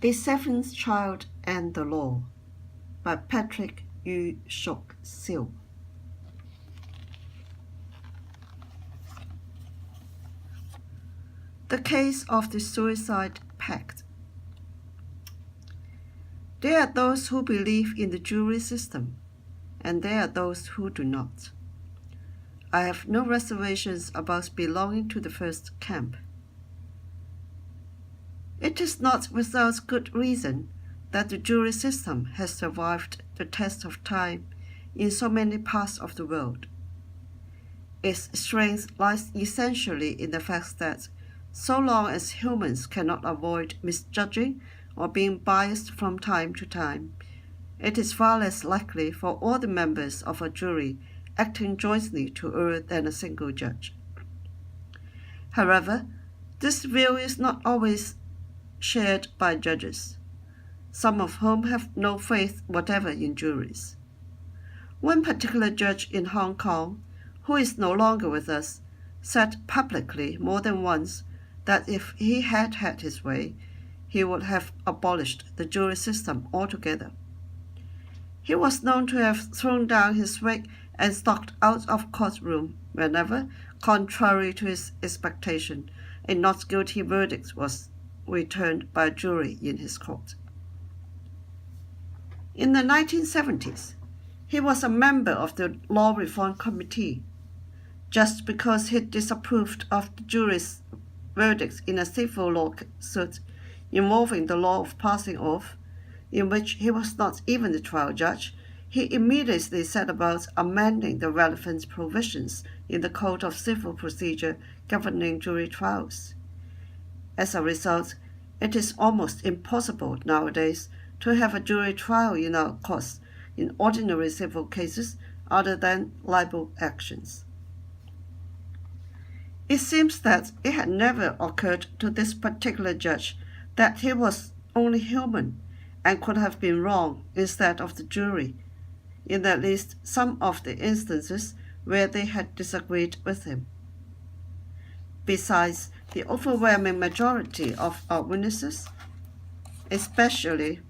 A Seventh Child and the Law by Patrick Yu Shok Sil. The case of the suicide pact. There are those who believe in the jury system, and there are those who do not. I have no reservations about belonging to the first camp. It is not without good reason that the jury system has survived the test of time in so many parts of the world. Its strength lies essentially in the fact that so long as humans cannot avoid misjudging or being biased from time to time, it is far less likely for all the members of a jury acting jointly to err than a single judge. However, this view is not always shared by judges, some of whom have no faith whatever in juries. One particular judge in Hong Kong, who is no longer with us, said publicly more than once that if he had had his way, he would have abolished the jury system altogether. He was known to have thrown down his wig and stalked out of courtroom whenever, contrary to his expectation, a not guilty verdict was returned by a jury in his court. In the 1970s, he was a member of the Law Reform Committee. Just because he disapproved of the jury's verdicts in a civil law suit involving the law of passing off, in which he was not even the trial judge, he immediately set about amending the relevant provisions in the Code of Civil Procedure governing jury trials. As a result, it is almost impossible nowadays to have a jury trial in our courts in ordinary civil cases other than libel actions. It seems that it had never occurred to this particular judge that he was only human and could have been wrong instead of the jury, in at least some of the instances where they had disagreed with him. Besides, the overwhelming majority of our witnesses, especially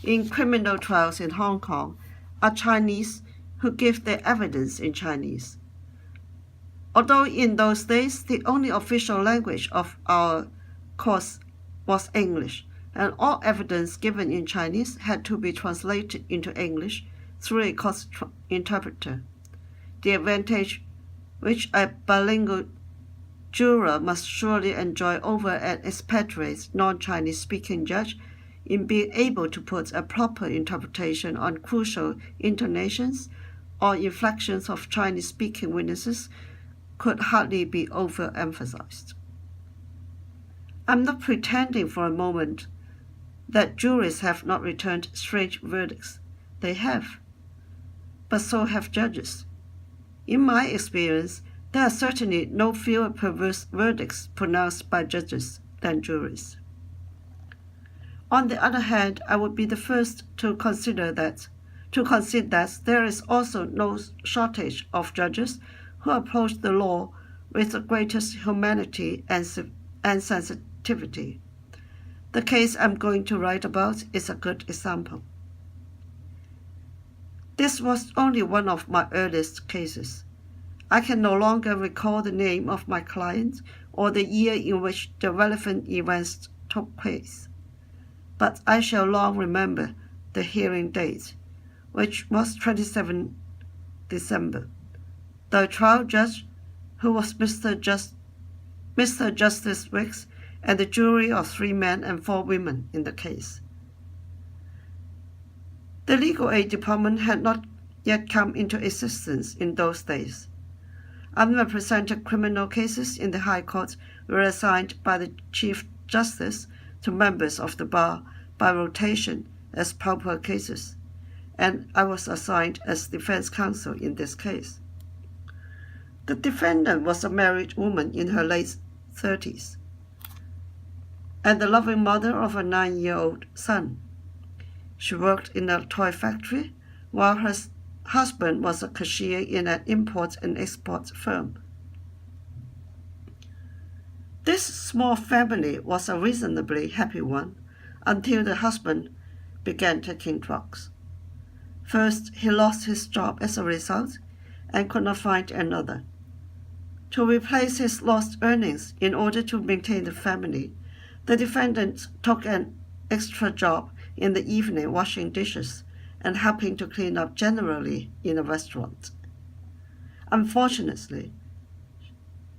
in criminal trials in Hong Kong, are Chinese who give their evidence in Chinese. Although in those days the only official language of our courts was English, and all evidence given in Chinese had to be translated into English through a court interpreter. The advantage which a bilingual juror must surely enjoy over an expatriate non-Chinese speaking judge in being able to put a proper interpretation on crucial intonations or inflections of Chinese-speaking witnesses could hardly be overemphasized. I'm not pretending for a moment that juries have not returned strange verdicts. They have. But so have judges. In my experience, there are certainly no fewer perverse verdicts pronounced by judges than juries. On the other hand, I would be the first to concede that there is also no shortage of judges who approach the law with the greatest humanity and sensitivity. The case I'm going to write about is a good example. This was only one of my earliest cases. I can no longer recall the name of my client or the year in which the relevant events took place, but I shall long remember the hearing date, which was 27 December. The trial judge, who was Mr. Justice Wicks, and the jury of 3 men and 4 women in the case. The legal aid department had not yet come into existence in those days. Unrepresented criminal cases in the High Court were assigned by the Chief Justice to members of the bar by rotation as pauper cases, and I was assigned as defense counsel in this case. The defendant was a married woman in her late 30s and the loving mother of a 9-year-old son. She worked in a toy factory while her husband was a cashier in an import and export firm. This small family was a reasonably happy one until the husband began taking drugs. First, he lost his job as a result and could not find another. To replace his lost earnings in order to maintain the family, the defendant took an extra job in the evening washing dishes and helping to clean up generally in a restaurant. Unfortunately,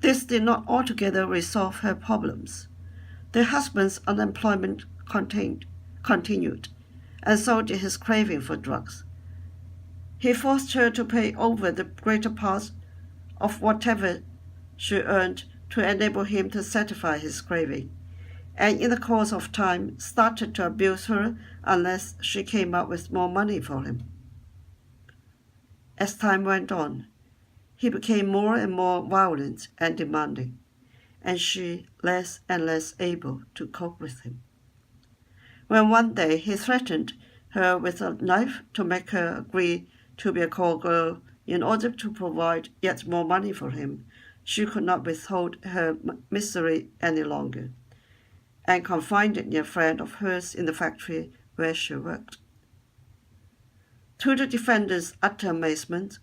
this did not altogether resolve her problems. The husband's unemployment continued, and so did his craving for drugs. He forced her to pay over the greater part of whatever she earned to enable him to satisfy his craving, and in the course of time started to abuse her unless she came up with more money for him. As time went on, he became more and more violent and demanding, and she less and less able to cope with him. When one day he threatened her with a knife to make her agree to be a call girl in order to provide yet more money for him, she could not withhold her misery any longer, and confided in a friend of hers in the factory where she worked. To the defendant's utter amazement,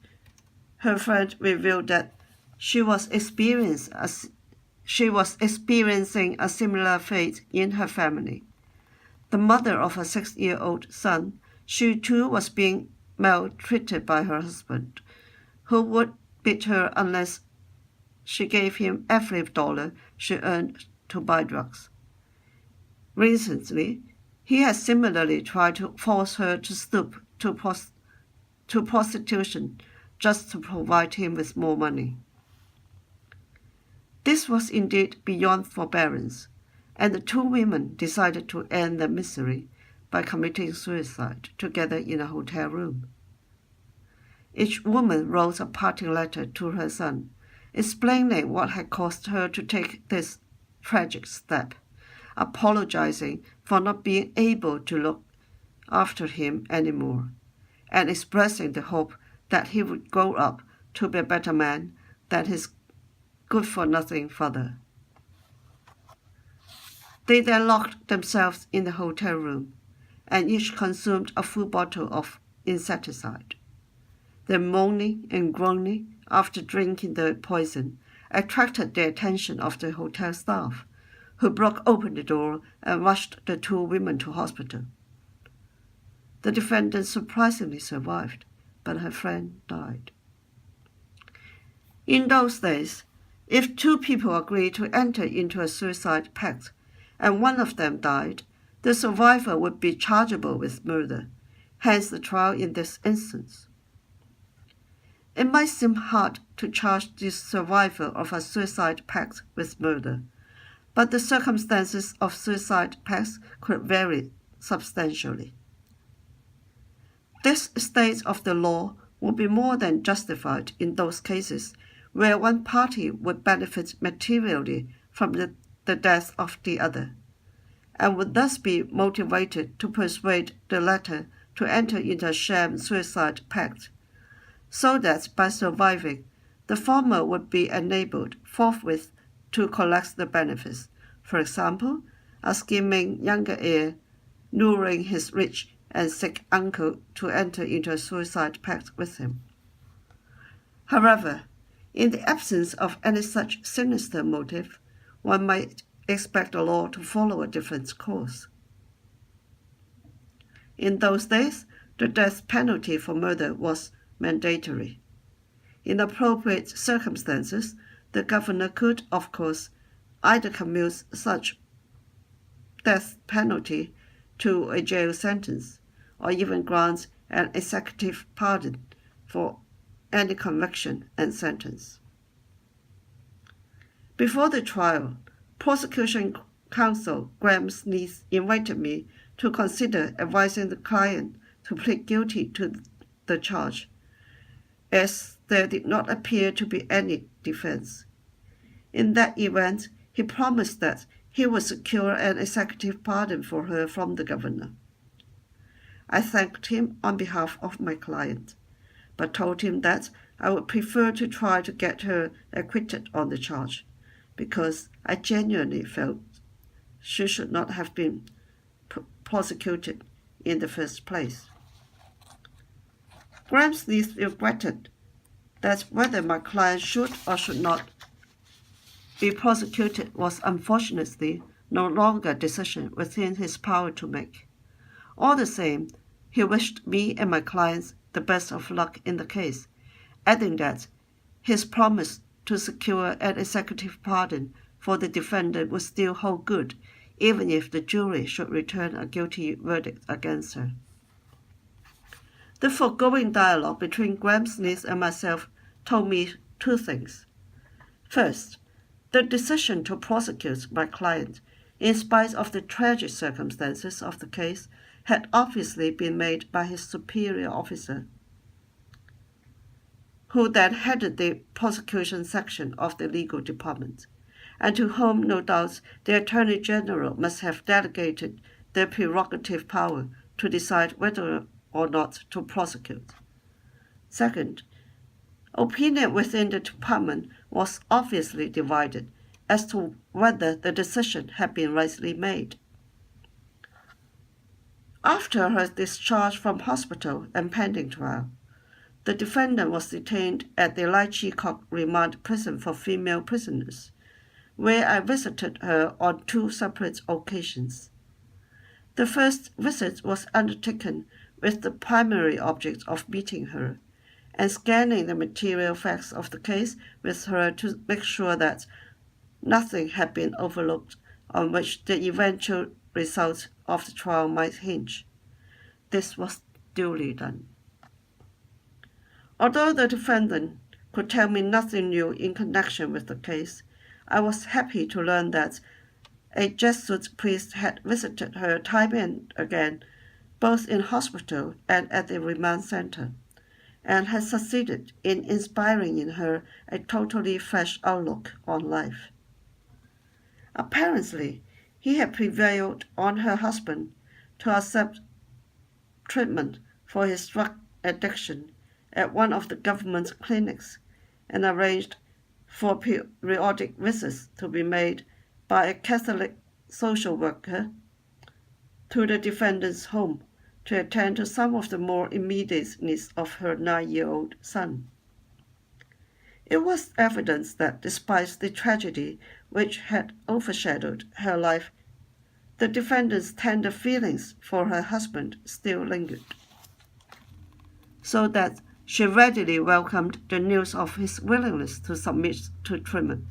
her friend revealed that she was experiencing a similar fate in her family. The mother of a 6-year-old son, she too was being maltreated by her husband, who would beat her unless she gave him every dollar she earned to buy drugs. Recently, he has similarly tried to force her to stoop to prostitution just to provide him with more money. This was indeed beyond forbearance, and the two women decided to end their misery by committing suicide together in a hotel room. Each woman wrote a parting letter to her son, explaining what had caused her to take this tragic step, apologizing for not being able to look after him anymore, and expressing the hope that he would grow up to be a better man than his good-for-nothing father. They then locked themselves in the hotel room, and each consumed a full bottle of insecticide. Their moaning and groaning after drinking the poison attracted the attention of the hotel staff, who broke open the door and rushed the two women to hospital. The defendant surprisingly survived, but her friend died. In those days, if two people agreed to enter into a suicide pact and one of them died, the survivor would be chargeable with murder, hence the trial in this instance. It might seem hard to charge the survivor of a suicide pact with murder, but the circumstances of suicide pacts could vary substantially. This state of the law would be more than justified in those cases where one party would benefit materially from the death of the other, and would thus be motivated to persuade the latter to enter into a sham suicide pact, so that by surviving, the former would be enabled forthwith to collect the benefits, for example, a scheming younger heir luring his rich and sick uncle to enter into a suicide pact with him. However, in the absence of any such sinister motive, one might expect the law to follow a different course. In those days, the death penalty for murder was mandatory. In appropriate circumstances, the governor could, of course, either commute such death penalty to a jail sentence, or even grant an executive pardon for any conviction and sentence. Before the trial, prosecution counsel Graham Smith invited me to consider advising the client to plead guilty to the charge, as there did not appear to be any defense. In that event, he promised that he would secure an executive pardon for her from the governor. I thanked him on behalf of my client, but told him that I would prefer to try to get her acquitted on the charge, because I genuinely felt she should not have been prosecuted in the first place. Graham's niece regretted that whether my client should or should not be prosecuted was unfortunately no longer a decision within his power to make. All the same, he wished me and my clients the best of luck in the case, adding that his promise to secure an executive pardon for the defendant would still hold good, even if the jury should return a guilty verdict against her. The foregoing dialogue between Graham's niece and myself told me two things. First, the decision to prosecute my client, in spite of the tragic circumstances of the case, had obviously been made by his superior officer, who then headed the prosecution section of the legal department, and to whom, no doubt, the Attorney General must have delegated their prerogative power to decide whether or not to prosecute. Second, opinion within the department was obviously divided as to whether the decision had been rightly made. After her discharge from hospital and pending trial, the defendant was detained at the Lai Chi Kok Remand Prison for female prisoners, where I visited her on two separate occasions. The first visit was undertaken with the primary object of meeting her and scanning the material facts of the case with her to make sure that nothing had been overlooked on which the eventual result of the trial might hinge. This was duly done. Although the defendant could tell me nothing new in connection with the case, I was happy to learn that a Jesuit priest had visited her time and again, both in hospital and at the remand center, and had succeeded in inspiring in her a totally fresh outlook on life. Apparently, he had prevailed on her husband to accept treatment for his drug addiction at one of the government clinics and arranged for periodic visits to be made by a Catholic social worker to the defendant's home to attend to some of the more immediate needs of her 9-year-old son. It was evidence that despite the tragedy which had overshadowed her life, the defendant's tender feelings for her husband still lingered, so that she readily welcomed the news of his willingness to submit to treatment.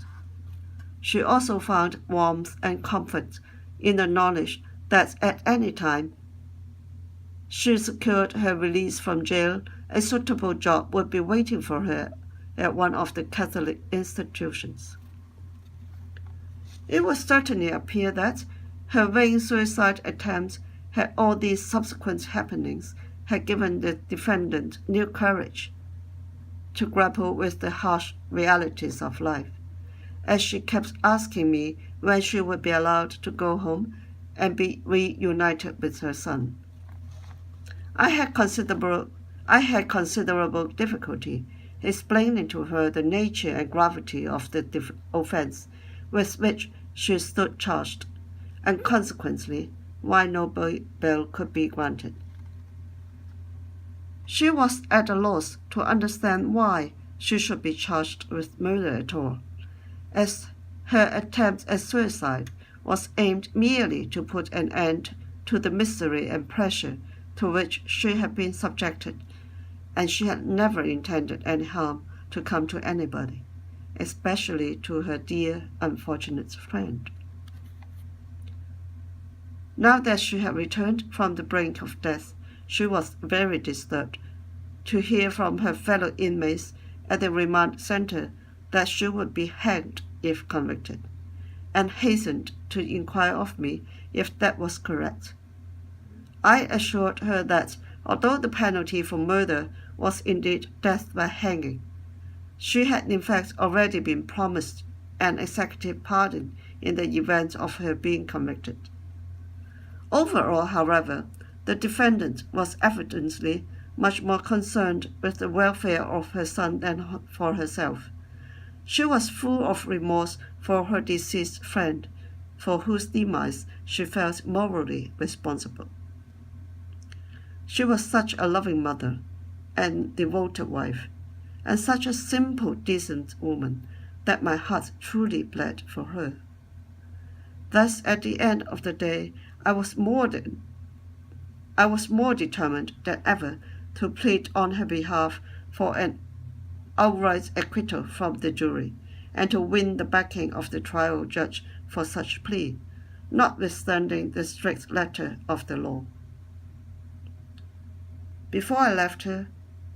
She also found warmth and comfort in the knowledge that at any time she secured her release from jail, a suitable job would be waiting for her at one of the Catholic institutions. It would certainly appear that her vain suicide attempt and all these subsequent happenings had given the defendant new courage to grapple with the harsh realities of life, as she kept asking me when she would be allowed to go home and be reunited with her son. I had considerable difficulty explaining to her the nature and gravity of the offense with which she stood charged, and consequently why no bail could be granted. She was at a loss to understand why she should be charged with murder at all, as her attempt at suicide was aimed merely to put an end to the misery and pressure to which she had been subjected, and she had never intended any harm to come to anybody, especially to her dear, unfortunate friend. Now that she had returned from the brink of death, she was very disturbed to hear from her fellow inmates at the remand center that she would be hanged if convicted, and hastened to inquire of me if that was correct. I assured her that although the penalty for murder was indeed death by hanging, she had in fact already been promised an executive pardon in the event of her being convicted. Overall, however, the defendant was evidently much more concerned with the welfare of her son than for herself. She was full of remorse for her deceased friend, for whose demise she felt morally responsible. She was such a loving mother and devoted wife, and such a simple, decent woman that my heart truly bled for her. Thus, at the end of the day, I was more determined than ever to plead on her behalf for an outright acquittal from the jury, and to win the backing of the trial judge for such plea, notwithstanding the strict letter of the law. Before I left her,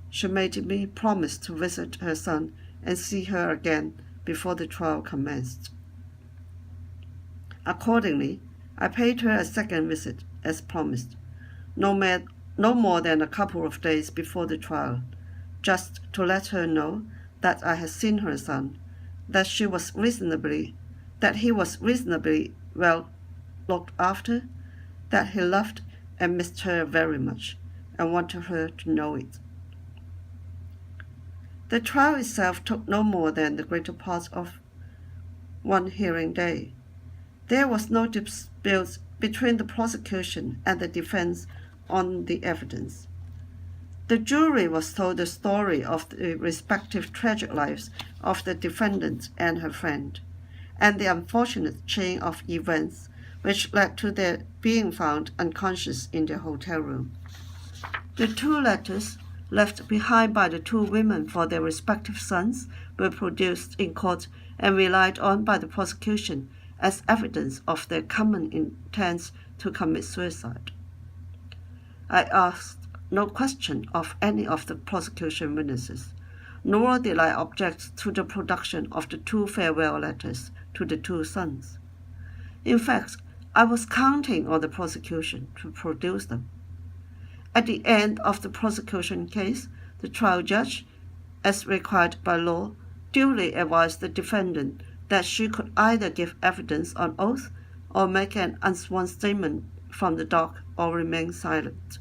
she made me promise to visit her son and see her again before the trial commenced. Accordingly, I paid her a second visit, as promised, no more than a couple of days before the trial, just to let her know that I had seen her son, that he was reasonably well looked after, that he loved and missed her very much, and wanted her to know it. The trial itself took no more than the greater part of one hearing day. There was no dispute between the prosecution and the defense on the evidence. The jury was told the story of the respective tragic lives of the defendant and her friend, and the unfortunate chain of events which led to their being found unconscious in their hotel room. The two letters left behind by the two women for their respective sons were produced in court and relied on by the prosecution as evidence of their common intent to commit suicide. I asked no question of any of the prosecution witnesses, nor did I object to the production of the two farewell letters to the two sons. In fact, I was counting on the prosecution to produce them. At the end of the prosecution case, the trial judge, as required by law, duly advised the defendant that she could either give evidence on oath or make an unsworn statement from the dock or remain silent.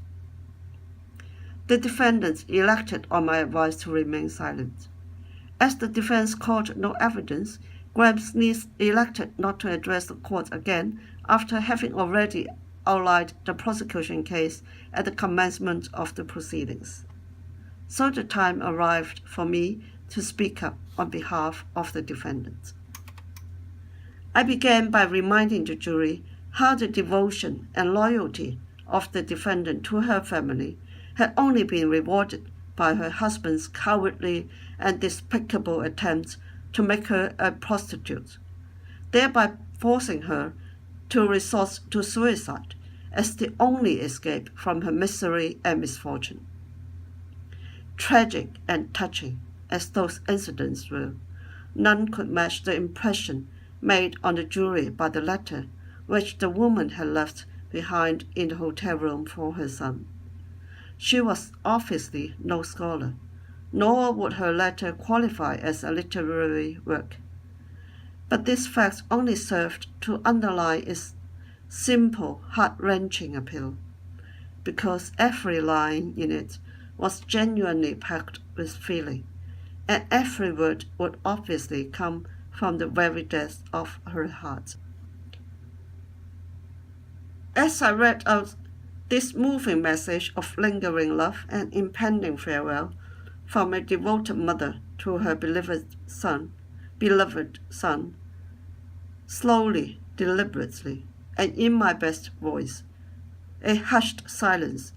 The defendant elected on my advice to remain silent. As the defense called no evidence, Grimes elected not to address the court again after having already outlined the prosecution case at the commencement of the proceedings. So the time arrived for me to speak up on behalf of the defendant. I began by reminding the jury how the devotion and loyalty of the defendant to her family had only been rewarded by her husband's cowardly and despicable attempt to make her a prostitute, thereby forcing her to resort to suicide as the only escape from her misery and misfortune. Tragic and touching as those incidents were, none could match the impression made on the jury by the letter which the woman had left behind in the hotel room for her son. She was obviously no scholar, nor would her letter qualify as a literary work. But this fact only served to underline its simple, heart-wrenching appeal, because every line in it was genuinely packed with feeling, and every word would obviously come from the very depths of her heart. As I read out this moving message of lingering love and impending farewell from a devoted mother to her beloved son, slowly, deliberately, and in my best voice, a hushed silence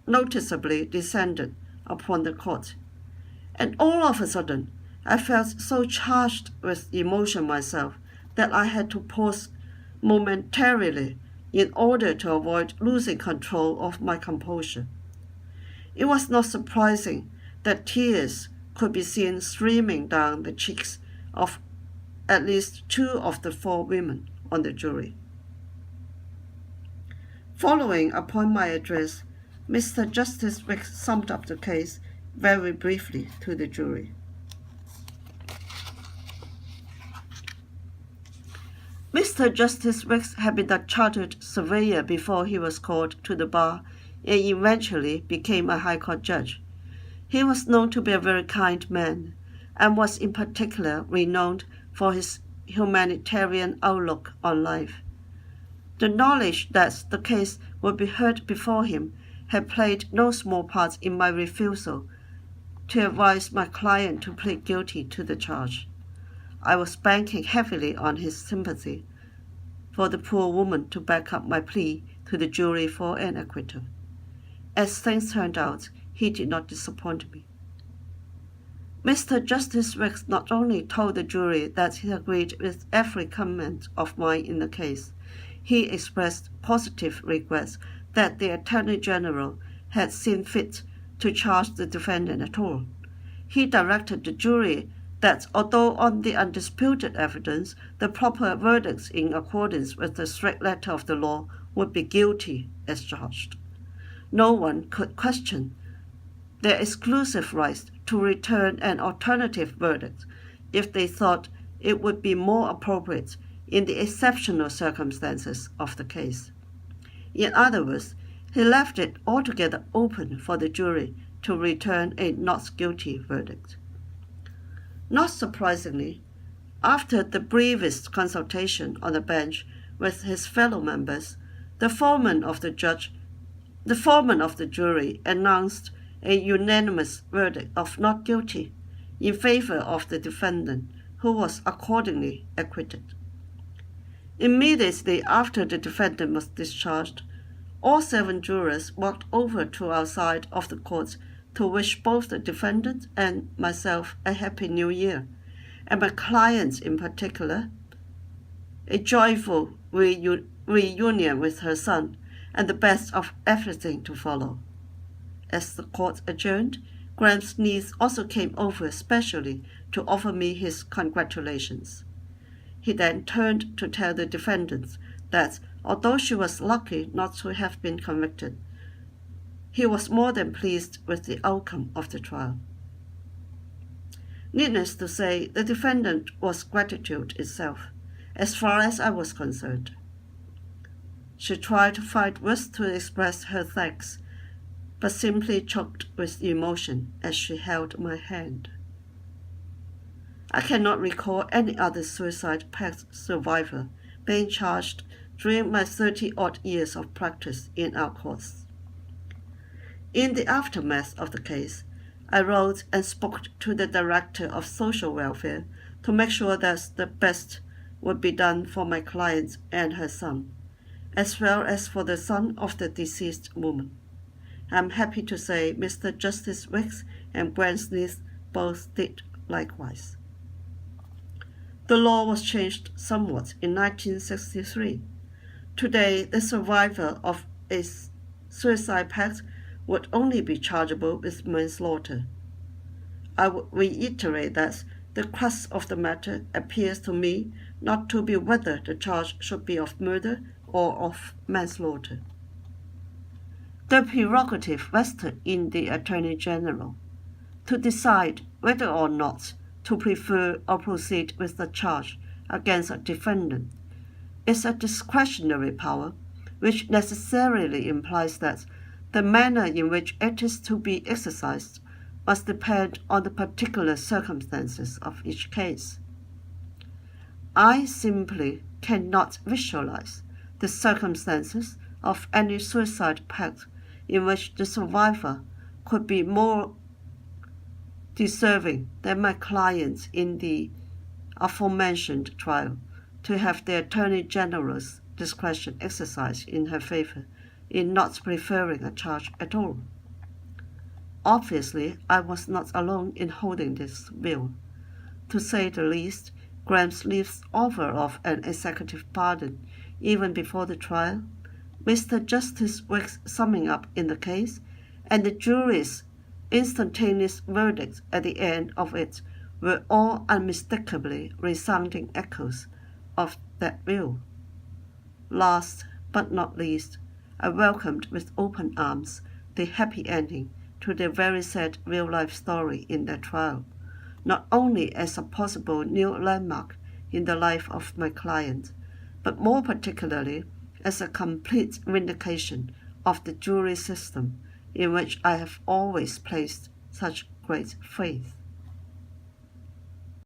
noticeably descended upon the court, and all of a sudden I felt so charged with emotion myself that I had to pause momentarily in order to avoid losing control of my composure. It was not surprising that tears could be seen streaming down the cheeks of at least two of the four women on the jury. Following upon my address, Mr. Justice Wicks summed up the case very briefly to the jury. Mr. Justice Wicks had been a chartered surveyor before he was called to the bar and eventually became a High Court judge. He was known to be a very kind man, and was in particular renowned for his humanitarian outlook on life. The knowledge that the case would be heard before him had played no small part in my refusal to advise my client to plead guilty to the charge. I was banking heavily on his sympathy for the poor woman to back up my plea to the jury for an acquittal. As things turned out, he did not disappoint me. Mr. Justice Wicks not only told the jury that he agreed with every comment of mine in the case, he expressed positive regrets that the Attorney General had seen fit to charge the defendant at all. He directed the jury that although on the undisputed evidence, the proper verdicts in accordance with the strict letter of the law would be guilty as charged. No one could question their exclusive rights to return an alternative verdict if they thought it would be more appropriate in the exceptional circumstances of the case. In other words, he left it altogether open for the jury to return a not guilty verdict. Not surprisingly, after the briefest consultation on the bench with his fellow members, the foreman of the jury announced a unanimous verdict of not guilty in favor of the defendant, who was accordingly acquitted. Immediately after the defendant was discharged, all 7 jurors walked over to our side of the court to wish both the defendant and myself a happy new year, and my client in particular a joyful reunion with her son and the best of everything to follow. As the court adjourned, Graham's niece also came over specially to offer me his congratulations. He then turned to tell the defendant that although she was lucky not to have been convicted, he was more than pleased with the outcome of the trial. Needless to say, the defendant was gratitude itself, as far as I was concerned. She tried to find words to express her thanks, but simply choked with emotion as she held my hand. I cannot recall any other suicide pact survivor being charged during my 30-odd years of practice in our courts. In the aftermath of the case, I wrote and spoke to the Director of Social Welfare to make sure that the best would be done for my client and her son, as well as for the son of the deceased woman. I am happy to say Mr. Justice Wicks and Gwen Smith both did likewise. The law was changed somewhat in 1963. Today, the survivor of a suicide pact would only be chargeable with manslaughter. I would reiterate that the crux of the matter appears to me not to be whether the charge should be of murder or of manslaughter. The prerogative vested in the Attorney General to decide whether or not to prefer or proceed with the charge against a defendant is a discretionary power, which necessarily implies that the manner in which it is to be exercised must depend on the particular circumstances of each case. I simply cannot visualize the circumstances of any suicide pact in which the survivor could be more deserving than my client in the aforementioned trial to have the Attorney General's discretion exercised in her favor in not preferring a charge at all. Obviously, I was not alone in holding this view. To say the least, Graham Smith's offer of an executive pardon even before the trial, Mr. Justice Wicks' summing up in the case, and the jury's instantaneous verdict at the end of it were all unmistakably resounding echoes of that view. Last but not least, I welcomed with open arms the happy ending to the very sad real-life story in that trial, not only as a possible new landmark in the life of my client, but more particularly as a complete vindication of the jury system in which I have always placed such great faith.